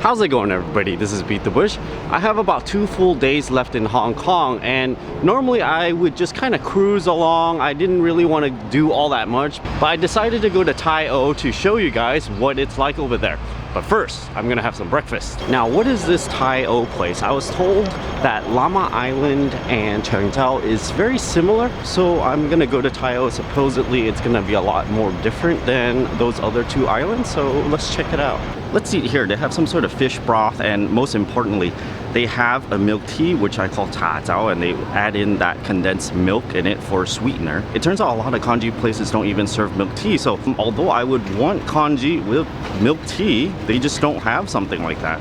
How's it going, everybody? This is BeatTheBush. I have about 2 full days left in Hong Kong, and normally I would just kind of cruise along. I didn't really want to do all that much, but I decided to go to Tai O to show you guys what it's like over there. But first, I'm gonna have some breakfast. Now, what is this Tai O place? I was told that Llama Island and Chengzhou is very similar, so I'm gonna go to Tai O. Supposedly, it's gonna be a lot more different than those other 2 islands, so let's check it out. Let's see here, they have some sort of fish broth, and most importantly, they have a milk tea, which I call cha zhao, and they add in that condensed milk in it for sweetener. It turns out a lot of congee places don't even serve milk tea, so although I would want congee with milk tea, they just don't have something like that.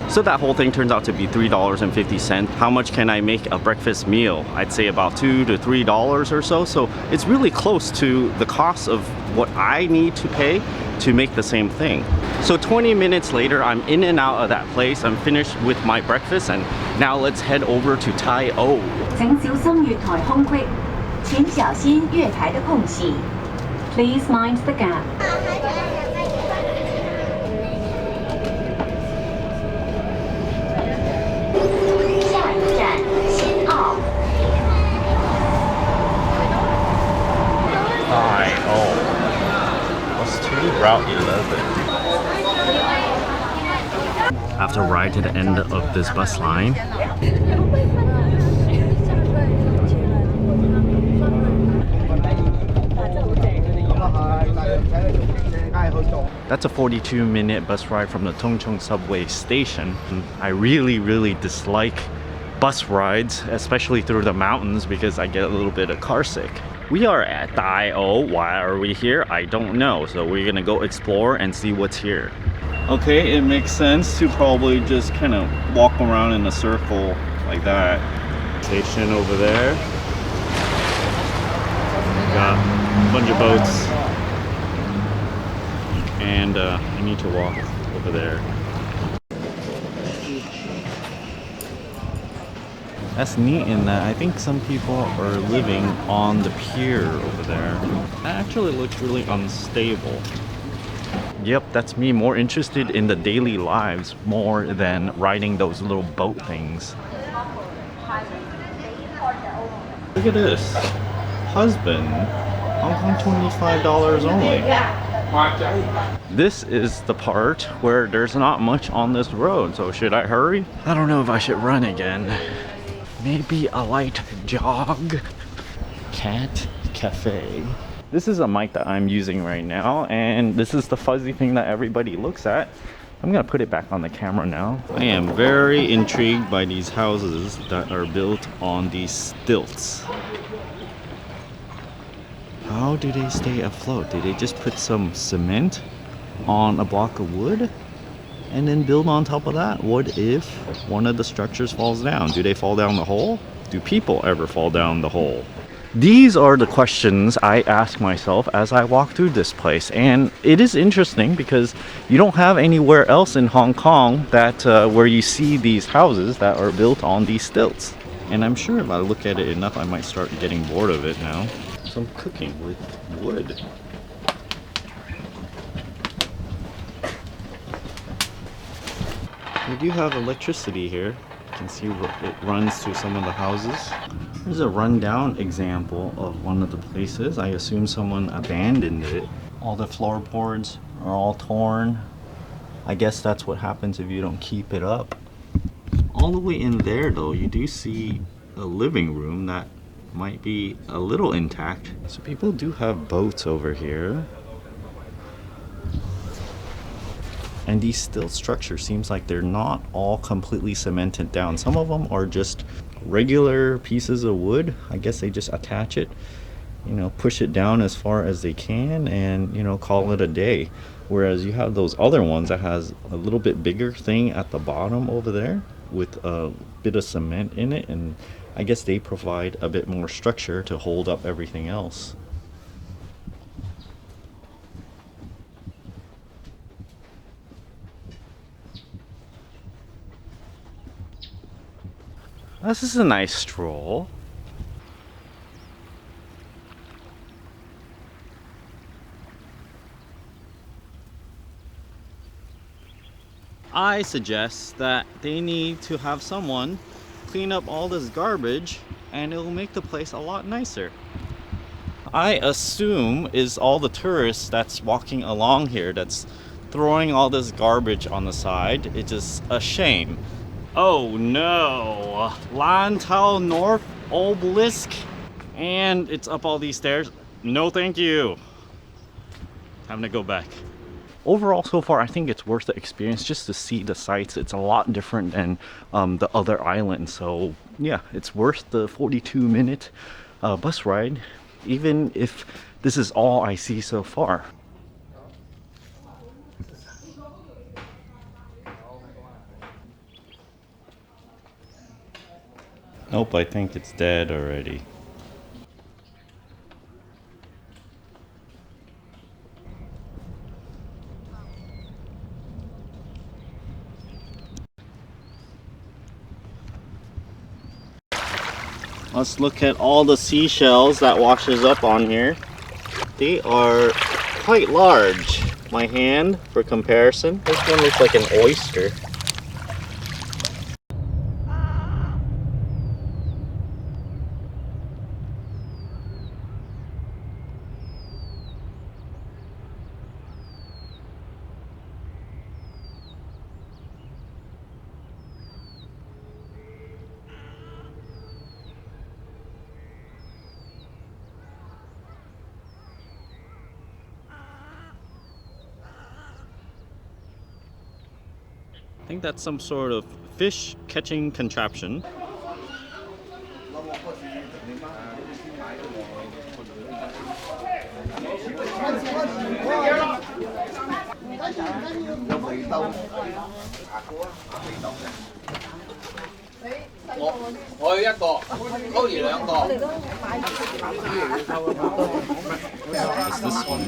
So that whole thing turns out to be $3.50. How much can I make a breakfast meal? I'd say about $2 to $3 or so. So it's really close to the cost of what I need to pay to make the same thing. So 20 minutes later, I'm in and out of that place. I'm finished with my breakfast, and now let's head over to Tai O. 請小心月台空隙，請小心月台的空隙。Please mind the gap. Tai O. What's to Route 11? I have to ride to the end of this bus line. That's a 42-minute bus ride from the Tongcheng subway station. I really dislike bus rides, especially through the mountains, because I get a little bit of car sick. We are at Tai O. Why are we here? I don't know. So we're gonna go explore and see what's here. Okay, it makes sense to probably just kind of walk around in a circle like that. Station over there. Got a bunch of boats. And I need to walk over there. That's neat in that I think some people are living on the pier over there. That actually looks really unstable. Yep, that's me more interested in the daily lives more than riding those little boat things. Look at this. Husband. Hong Kong $25 only. This is the part where there's not much on this road, so should I hurry? I don't know if I should run again. Maybe a light jog. Cat Cafe. This is a mic that I'm using right now, and this is the fuzzy thing that everybody looks at. I'm gonna put it back on the camera now. I am very intrigued by these houses that are built on these stilts. How do they stay afloat? Did they just put some cement on a block of wood and then build on top of that? What if one of the structures falls down? Do they fall down the hole? Do people ever fall down the hole? These are the questions I ask myself as I walk through this place, and it is interesting because you don't have anywhere else in Hong Kong that where you see these houses that are built on these stilts. And I'm sure if I look at it enough, I might start getting bored of it now. Some cooking with wood. We do have electricity here. You can see it runs to some of the houses. Here's a rundown example of one of the places. I assume someone abandoned it. All the floorboards are all torn. I guess that's what happens if you don't keep it up. All the way in there though, you do see a living room that might be a little intact. So people do have boats over here. And these stilt structures seems like they're not all completely cemented down. Some of them are just regular pieces of wood. I guess they just attach it, you know, push it down as far as they can and, you know, call it a day. Whereas you have those other ones that has a little bit bigger thing at the bottom over there with a bit of cement in it, and I guess they provide a bit more structure to hold up everything else. This is a nice stroll. I suggest that they need to have someone clean up all this garbage and it'll make the place a lot nicer. I assume is all the tourists that's walking along here that's throwing all this garbage on the side. It's just a shame. Oh no! Lantau North Obelisk, and it's up all these stairs. No thank you. Time to go back. Overall, so far, I think it's worth the experience just to see the sights. It's a lot different than the other islands. So yeah, it's worth the 42-minute bus ride, even if this is all I see so far. Nope, I think it's dead already. Let's look at all the seashells that washes up on here. They are quite large. My hand, for comparison, this one looks like an oyster. I think that's some sort of fish catching contraption. What's this one?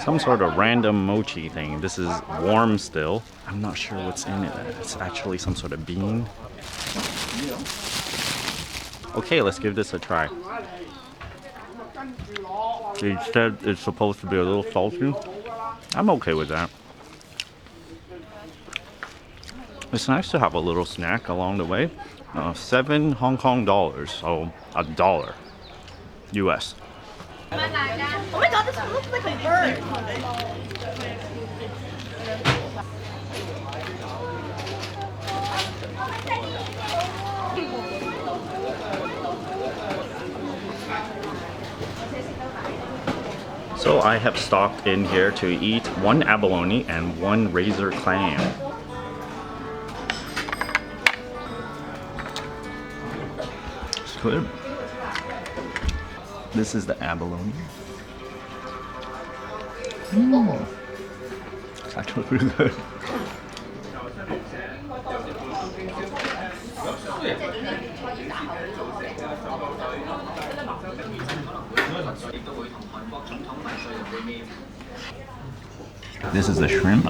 Some sort of random mochi thing. This is warm still. I'm not sure what's in it. It's actually some sort of bean. Okay, let's give this a try. They said it's supposed to be a little salty. I'm okay with that. It's nice to have a little snack along the way. 7 Hong Kong dollars, so $1 US. Oh my god, this one looks like a bird. So I have stopped in here to eat 1 abalone and 1 razor clam. It's good. This is the abalone. It's actually pretty good. This is the shrimp.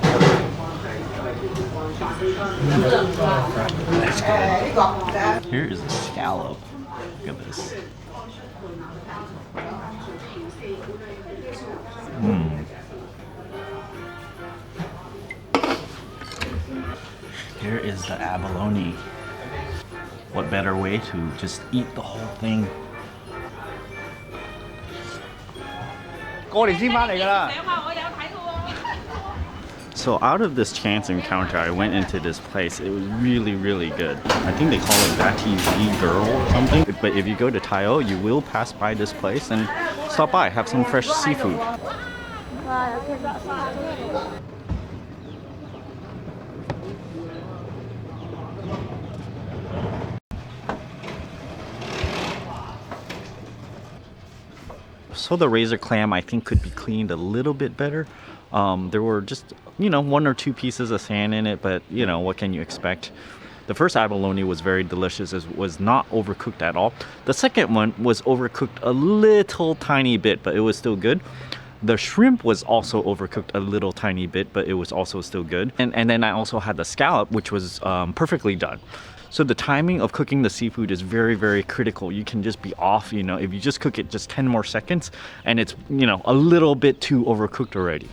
That's good. Here is a scallop. Look at this. Here is the abalone. What better way to just eat the whole thing? So out of this chance encounter, I went into this place. It was really, really good. I think they call it Batty Girl or something. But if you go to Tai O, you will pass by this place and stop by, have some fresh seafood. So the razor clam I think could be cleaned a little bit better. There were just, 1 or 2 pieces of sand in it, but what can you expect? The first abalone was very delicious. It was not overcooked at all. The second one was overcooked a little tiny bit, but it was still good. The shrimp was also overcooked a little tiny bit, but it was also still good. And then I also had the scallop, which was perfectly done. So the timing of cooking the seafood is very, very critical. You can just be off, you know, if you just cook it just 10 more seconds and it's, you know, a little bit too overcooked already.